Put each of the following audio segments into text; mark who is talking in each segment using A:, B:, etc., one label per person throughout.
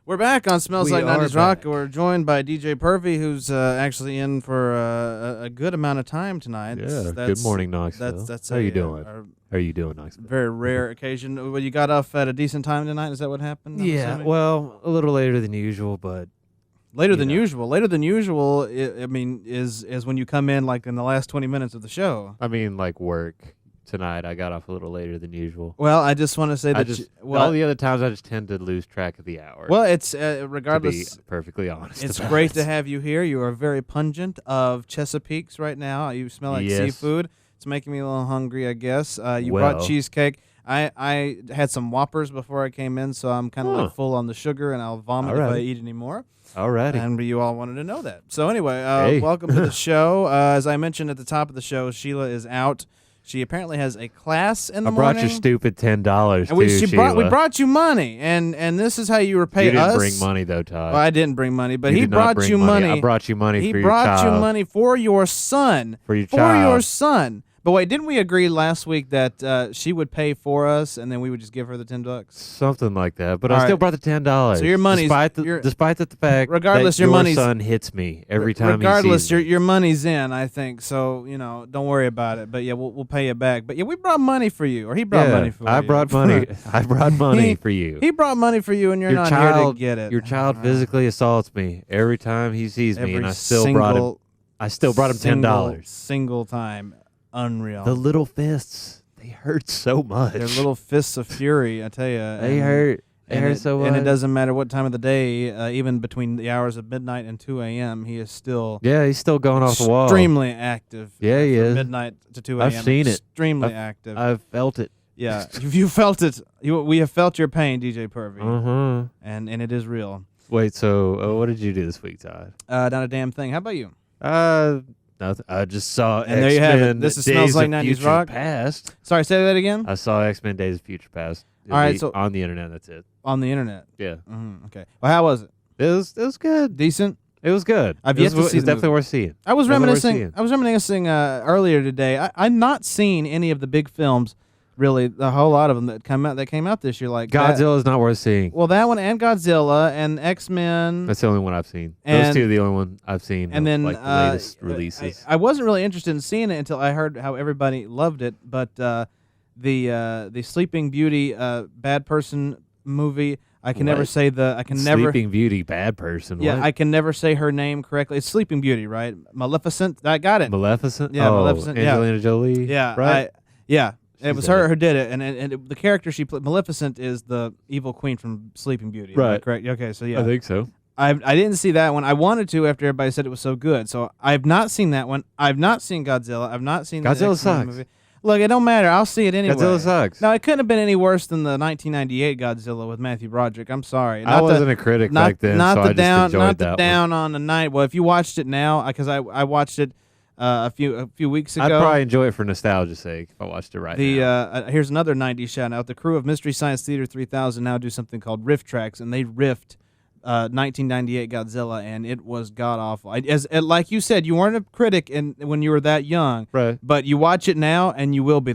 A: We're back on Smells
B: We
A: Like
B: are
A: 90's Rock.
B: back.
A: We're joined by DJ Pervey, who's actually in for a good amount of time tonight.
B: Yeah. Good morning, Knoxville.
A: That's
B: How you doing? How are you doing, Knoxville?
A: very rare occasion. Well, you got off at a decent time tonight. Is that what happened? I'm
B: Yeah.
A: assuming?
B: Well, a little later than usual, but
A: later than
B: you know.
A: usual. Later than usual. I mean, is when you come in like in the last 20 minutes of the show.
B: I mean, like work tonight. I got off a little later than usual.
A: Well, I just want to say that
B: all the other times I just tend to lose track of the hour.
A: Well, it's regardless.
B: To be perfectly honest,
A: It's
B: about
A: great
B: it.
A: to have you here. You are very pungent of Chesapeake's right now. You smell like
B: Yes.
A: seafood. It's making me a little hungry, I guess. You
B: Well.
A: brought cheesecake. I had some Whoppers before I came in, so I'm kind of like full on the sugar, and I'll vomit if I
B: Alrighty.
A: eat any more.
B: Alrighty.
A: And you all wanted to know that. So anyway,
B: Hey.
A: welcome to the show. As I mentioned at the top of the show, Sheila is out. She apparently has a class in the
B: I brought
A: morning.
B: your stupid $10
A: And we
B: Sheila.
A: brought you money, and this is how you repay
B: You didn't
A: us.
B: bring money though, Todd.
A: Well, I didn't bring money, but
B: You
A: he
B: did not
A: brought
B: bring
A: you money.
B: I brought you money
A: He
B: for your
A: brought you
B: child.
A: money for your son.
B: For your
A: For
B: child.
A: your son. But wait, didn't we agree last week that she would pay for us, and then we would just give her the $10?
B: Something like that, but
A: All
B: I still
A: right.
B: brought the $10.
A: So your money's-
B: despite the fact
A: regardless,
B: that
A: your
B: your
A: money's-
B: son hits me every time
A: Regardless,
B: he sees me.
A: your money's in, I think. So don't worry about it. But yeah, we'll pay you back. But yeah, we brought money for you, or he brought money for you.
B: I brought money. I brought money for you.
A: He brought money for you, and you're
B: Your
A: not
B: child,
A: here to get it.
B: Your child physically assaults me every time he sees me, and I still brought him $10.
A: Single time. Unreal.
B: The little fists, they hurt so much.
A: They're little fists of fury, I tell you.
B: They hurt. They hurt so much.
A: And it doesn't matter what time of the day, even between the hours of midnight and 2 a.m., he is still
B: He's still going off the wall.
A: extremely active.
B: Yeah, he
A: from
B: is.
A: midnight to 2 a.m.
B: I've seen it.
A: Extremely active.
B: I've felt it.
A: Yeah, you felt it. We have felt your pain, DJ Pervey,
B: Uh-huh.
A: and it is real.
B: Wait, so what did you do this week, Todd?
A: Not a damn thing. How about you?
B: Nothing. I just saw
A: And there you have it.
B: X-Men
A: This is
B: Days
A: Smells Like
B: of
A: 90's
B: Future
A: Rock.
B: Past.
A: Sorry, say that again.
B: I saw X-Men Days of Future Past.
A: All right, so
B: on the internet, that's it.
A: on the internet.
B: Yeah,
A: Okay. Well, how was it?
B: it was good.
A: Decent.
B: It was good.
A: I've
B: It
A: yet
B: was,
A: to see
B: it's
A: the
B: definitely
A: movie.
B: worth seeing.
A: I was
B: Definitely worth
A: reminiscing.
B: seeing.
A: I was reminiscing earlier today. I've not seen any of the big films, really, the whole lot of them that came out this year. Like
B: Godzilla is not worth seeing.
A: Well, that one and Godzilla and X-Men.
B: That's the only one I've seen.
A: And-
B: Those two are the only one I've seen.
A: And
B: of,
A: then
B: like the latest releases.
A: I wasn't really interested in seeing it until I heard how everybody loved it. But the Sleeping Beauty bad person movie, I can never
B: What?
A: say I can never.
B: Sleeping Beauty, bad person.
A: Yeah,
B: what?
A: I can never say her name correctly. It's Sleeping Beauty, right? Maleficent. I got it.
B: Maleficent.
A: Yeah,
B: oh,
A: Maleficent, yeah.
B: Angelina Jolie.
A: Yeah,
B: right.
A: It was
B: She's in
A: her
B: it.
A: who did it, and the character she played, Maleficent, is the evil queen from Sleeping Beauty. Am I
B: Right.
A: correct. Okay, so yeah,
B: I think so.
A: I didn't see that one. I wanted to after everybody said it was so good. So I've not seen that one. I've not seen Godzilla. I've not seen the
B: Godzilla
A: X-Men
B: sucks.
A: movie. Look, it don't matter. I'll see it anyway.
B: Godzilla sucks.
A: No, it couldn't have been any worse than the 1998 Godzilla with Matthew Broderick. I'm sorry.
B: I wasn't a critic back then,
A: not
B: so
A: the
B: I just
A: down,
B: enjoyed
A: not
B: that
A: the down on the night. Well, if you watched it now, because I watched it a few weeks ago.
B: I'd probably enjoy it for nostalgia's sake if I watched it right now.
A: Here's another 90s shout out. The crew of Mystery Science Theater 3000 now do something called Riff Tracks, and they riffed 1998 Godzilla, and it was god awful. Like you said, you weren't a critic when you were that young,
B: Right.
A: but you watch it now, and you will be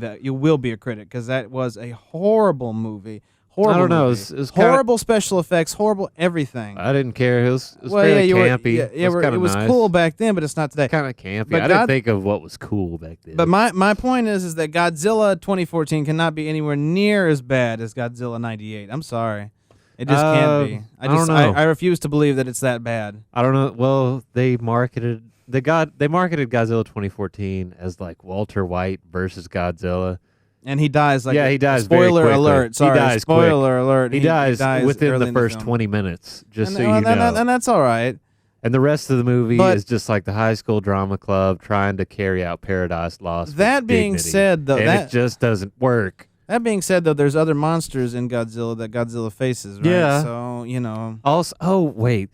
A: a critic, because that was a horrible movie. Horrible.
B: I don't know.
A: movie.
B: It was kinda-
A: horrible special effects, horrible everything.
B: I didn't care. It was
A: well,
B: fairly
A: you
B: campy.
A: were,
B: it was
A: it was cool back then, but it's not today.
B: Kind of campy.
A: But
B: I didn't think of what was cool back then.
A: But my point is that Godzilla 2014 cannot be anywhere near as bad as Godzilla 98. I'm sorry. It just can't be.
B: I don't know.
A: I refuse to believe that it's that bad.
B: I don't know. Well, they marketed Godzilla 2014 as like Walter White versus Godzilla.
A: And he dies like
B: He dies very
A: spoiler
B: quickly.
A: alert. Sorry,
B: He dies quick.
A: spoiler alert.
B: He dies within
A: early
B: the
A: in
B: first
A: film.
B: 20 minutes, just
A: and,
B: so
A: well,
B: you know.
A: and that's all right.
B: And the rest of the movie
A: But-
B: is just like the high school drama club trying to carry out Paradise Lost.
A: That
B: with
A: being
B: dignity.
A: said, though,
B: and
A: that-
B: it just doesn't work.
A: That being said, though, there's other monsters in Godzilla that Godzilla faces, right?
B: Yeah.
A: So,
B: Also, I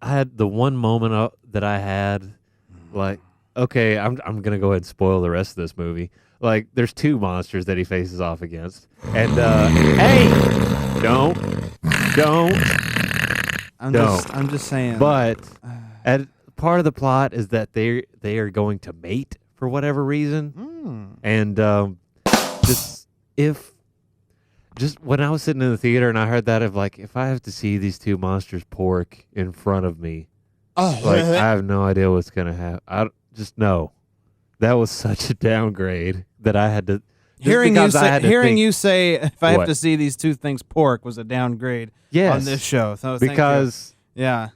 B: had the one moment that I had, like, okay, I'm gonna go ahead and spoil the rest of this movie. Like, there's two monsters that he faces off against, and hey, don't,
A: I'm just saying.
B: but part of the plot is that they are going to mate for whatever reason, and just if just when I was sitting in the theater and I heard that, of like, if I have to see these two monsters pork in front of me, like I have no idea what's gonna happen. I just know that was such a downgrade that I had to.
A: Hearing you say, if I have
B: What?
A: to see these two things pork was a downgrade
B: Yes,
A: on this show. So thank you.
B: because
A: yeah.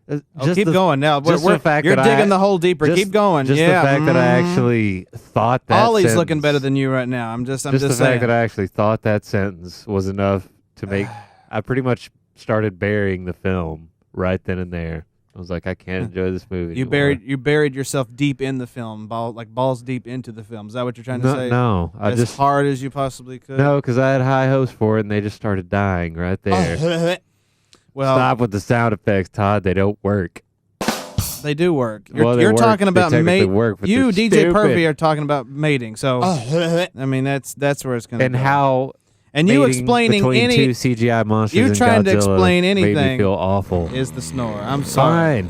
B: just
A: Keep
B: the,
A: going now.
B: just the fact
A: You're
B: that
A: digging
B: I-
A: the hole deeper.
B: just-
A: Keep going.
B: Just
A: yeah.
B: the fact that I actually thought that.
A: Ollie's
B: sentence,
A: looking better than you right now. I'm just
B: the
A: saying.
B: fact that I actually thought that sentence was enough to make. I pretty much started burying the film right then and there. I was like, I can't enjoy this movie.
A: You
B: anymore.
A: buried yourself deep in the film, balls deep into the film. Is that what you're trying to say?
B: No, I
A: as
B: just
A: hard as you possibly could.
B: no, because I had high hopes for it, and they just started dying right there.
A: Well,
B: Stop with the sound effects, Todd. They don't work.
A: they do work.
B: Well, they
A: You're
B: work.
A: talking
B: They
A: about
B: technically
A: mate.
B: work, but
A: You,
B: they're
A: DJ
B: stupid.
A: Pervey, are talking about mating. So I mean, that's where it's gonna.
B: And
A: go.
B: how
A: And you
B: mating
A: explaining
B: between
A: any
B: two CGI monsters
A: you
B: and
A: trying to
B: Godzilla
A: explain
B: made
A: anything
B: me feel awful.
A: is the snore. I'm sorry.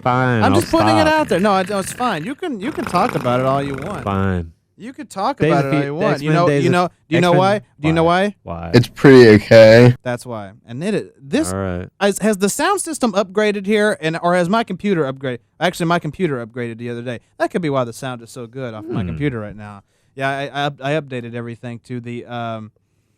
B: Fine.
A: I'm
B: I'll
A: just putting it
B: stop.
A: out there. No, it's fine. You can talk about it all you want.
B: Fine.
A: You can talk
B: Days
A: about
B: of
A: it all
B: Fu-
A: you want.
B: X-Men Days
A: Do
B: of-
A: you know
B: X-Men-
A: why? Do you know why?
B: Why?
C: It's pretty okay.
A: That's why. And this
B: all right.
A: has the sound system upgraded here, or has my computer upgraded? Actually, my computer upgraded the other day. That could be why the sound is so good off my computer right now. Yeah, I updated everything to the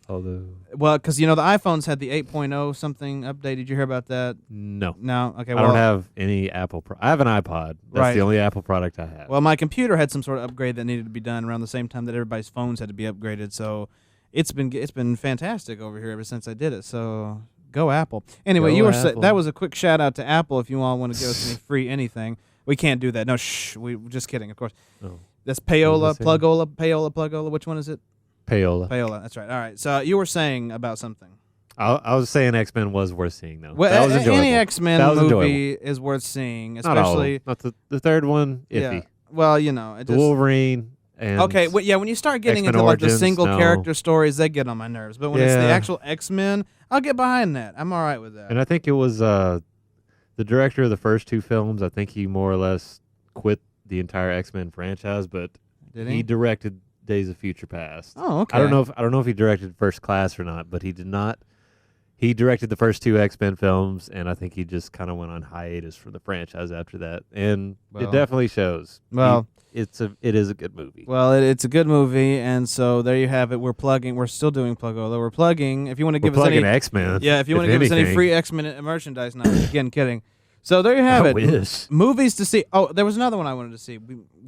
B: Although
A: well, because the iPhones had the 8.0 something update. Did you hear about that?
B: no,
A: No. Okay.
B: I
A: Well,
B: don't have any Apple. I have an iPod. That's
A: Right.
B: the only Apple product I have.
A: well, my computer had some sort of upgrade that needed to be done around the same time that everybody's phones had to be upgraded. So it's been fantastic over here ever since I did it. So go Apple. Anyway,
B: Go
A: you were
B: Apple.
A: that was a quick shout out to Apple. If you all want to give us any free anything, we can't do that. No, shh. We just kidding, of course.
B: Oh.
A: That's Payola,
B: What was I saying?
A: Plugola. Which one is it?
B: Payola.
A: Payola. That's right. All right. So you were saying about something.
B: I was saying X-Men was worth seeing though.
A: Well,
B: that was enjoyable.
A: any X-Men
B: That was
A: movie is worth seeing,
B: Not all of
A: especially
B: them. Not the third one. Iffy.
A: yeah. Well, it
B: The
A: just
B: Wolverine and
A: okay. Well, yeah, when you start getting
B: X-Men
A: into like the
B: Origins,
A: single
B: no.
A: character stories, they get on my nerves. But when it's the
B: Yeah.
A: actual X-Men, I'll get behind that. I'm all right with that.
B: And I think it was the director of the first two films. I think he more or less quit the entire X-Men franchise, but
A: Did
B: he
A: he?
B: directed Days of Future Past.
A: Oh, okay.
B: I don't know if he directed First Class or not, but he did not. He directed the first two X-Men films, and I think he just kind of went on hiatus from the franchise after that. And
A: Well-
B: it definitely shows.
A: Well-
B: it is a good movie.
A: Well, it's a good movie, and so there you have it. We're plugging. We're still doing Plugola. We're plugging. If you want to
B: We're
A: give us
B: plugging
A: any,
B: X-Men.
A: yeah, if you want to give us any free X-Men merchandise, no, again, kidding. So there you have
B: I
A: it.
B: wish.
A: Movies to see. Oh, there was another one I wanted to see.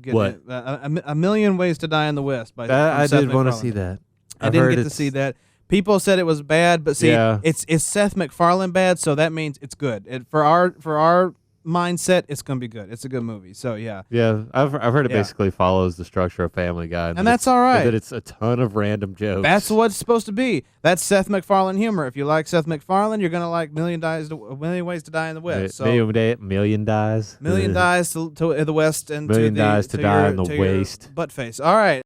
B: What?
A: A Million Ways to Die in the West by
B: I
A: from Seth
B: did want to
A: MacFarlane.
B: see that.
A: I
B: I've
A: didn't
B: heard
A: get to
B: it's-
A: see that. People said it was bad, but see,
B: Yeah.
A: it's Seth MacFarlane bad, so that means it's good. For our mindset, it's gonna be good. It's a good movie. So yeah,
B: Yeah, I've heard it
A: Yeah.
B: basically follows the structure of Family Guy,
A: and
B: that
A: that's
B: it's-
A: all right.
B: That it's a ton of random jokes.
A: That's what it's supposed to be. That's Seth MacFarlane humor. If you like Seth MacFarlane, you're gonna like Million Ways to Die in the West. So
B: million dies.
A: Million dies to the West and
B: Million
A: to the
B: dies to
A: to
B: die
A: your,
B: in the
A: to your
B: waist.
A: butt face. All right.